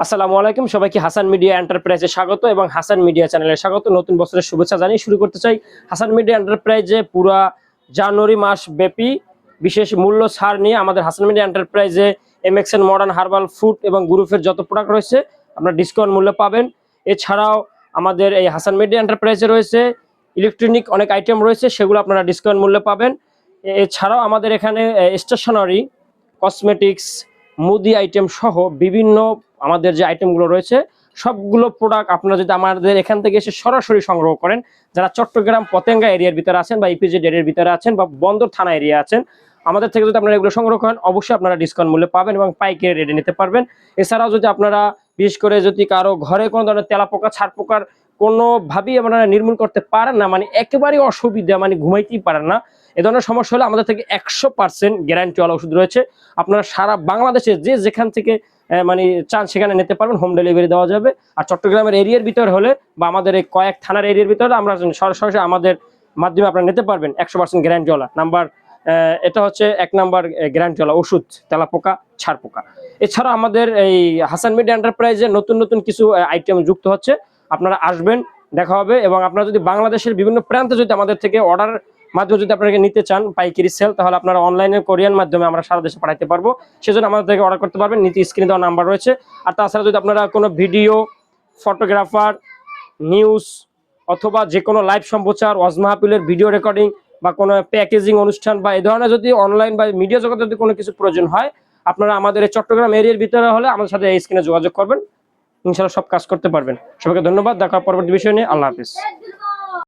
আসসালামু আলাইকুম, সবাইকে হাসান মিডিয়া এন্টারপ্রাইজে স্বাগত এবং হাসান মিডিয়া চ্যানেলে স্বাগত। নতুন বছরের শুভেচ্ছা জানিয়ে শুরু করতে চাই। হাসান মিডিয়া এন্টারপ্রাইজে পুরা জানুয়ারি মাস ব্যাপী বিশেষ মূল্য ছাড় নিয়ে আমাদের হাসান মিডিয়া এন্টারপ্রাইজে এমএক্সএন মডার্ন হার্বাল ফুড এবং গ্রুপের যত প্রোডাক্ট রয়েছে আপনারা ডিসকাউন্ট মূল্যে পাবেন। এছাড়াও আমাদের এই হাসান মিডিয়া এন্টারপ্রাইজে রয়েছে ইলেকট্রনিক অনেক আইটেম রয়েছে, সেগুলো আপনারা ডিসকাউন্ট মূল্যে পাবেন। এছাড়াও আমাদের এখানে স্টেশনারি, কসমেটিক্স, মুদি আইটেম সহ বিভিন্ন আমাদের যে আইটেমগুলো রয়েছে সবগুলো প্রোডাক্ট আপনারা যদি আমাদের এখান থেকে এসে সরাসরি সংগ্রহ করেন, যারা চট্টগ্রাম পতেঙ্গা এরিয়ার ভিতরে আছেন বা ইপিজেড এরিয়ার ভিতরে আছেন বা বন্দর থানা এরিয়া আছেন, আমাদের থেকে যদি আপনারা এগুলো সংগ্রহ করেন অবশ্যই আপনারা ডিসকাউন্ট মূল্যে পাবেন এবং পাইকারি রেটে নিতে পারবেন। এছাড়াও যদি আপনারা বিশেষ করে যদি কারো ঘরে কোনো ধরনের তেলাপোকা ছাড়পোকার কোনোভাবেই আপনারা নির্মূল করতে পারেন না, মানে একেবারেই অসুবিধা, মানে ঘুমাইতেই পারেন না, এ ধরনের সমস্যা হলে আমাদের থেকে 100% গ্যারান্টিওয়ালা ওষুধ রয়েছে। আপনারা সারা বাংলাদেশে যে যেখান থেকে মানে চান সেখানে নিতে পারবেন, হোম ডেলিভারি দেওয়া যাবে। আর চট্টগ্রামের এরিয়ার ভিতরে হলে বা আমাদের এই কয়েক থানার এরিয়ার ভিতরে আমরা সরাসরি আমাদের মাধ্যমে আপনারা নিতে পারবেন 100% গ্যারান্টিওয়ালা নাম্বার। এটা হচ্ছে 1 নাম্বার গ্যারান্টিওয়ালা ওষুধ তেলাপোকা ছাড়পোকা। এছাড়া আমাদের এই হাসান মিডিয়া এন্টারপ্রাইজে নতুন নতুন কিছু আইটেম যুক্ত হচ্ছে, আপনারা আসবেন, দেখা হবে। এবং আপনারা যদি বাংলাদেশের বিভিন্ন প্রান্তে যদি আমাদের থেকে অর্ডার মাধ্যমে যদি আপনাকে নিতে চান পাইকারি সেল, তাহলে আপনারা অনলাইনে কোরিয়ান মাধ্যমে আমরা সারা দেশে পাঠাতে পারবো, সেজন্য আমাদের থেকে অর্ডার করতে পারবেন। নিচে স্ক্রিনে দেওয়া নাম্বার রয়েছে। আর তাছাড়া যদি আপনারা কোনো ভিডিও, ফটোগ্রাফার, নিউজ অথবা যে কোনো লাইভ সম্প্রচার, ওয়াজ মাহফিলের ভিডিও রেকর্ডিং বা কোনো প্যাকেজিং অনুষ্ঠান বা এই ধরনের যদি অনলাইন বা মিডিয়া জগতে যদি কোনো কিছু প্রয়োজন হয়, আপনারা আমাদের এই চট্টগ্রাম এরিয়ার ভিতরে হলে আমাদের সাথে এই স্ক্রিনে যোগাযোগ করবেন, ইনশাআল্লাহ সব কাজ করতে পারবেন। সবাইকে ধন্যবাদ, দেখা পরবর্তী বিষয় নিয়ে। আল্লাহ হাফিজ।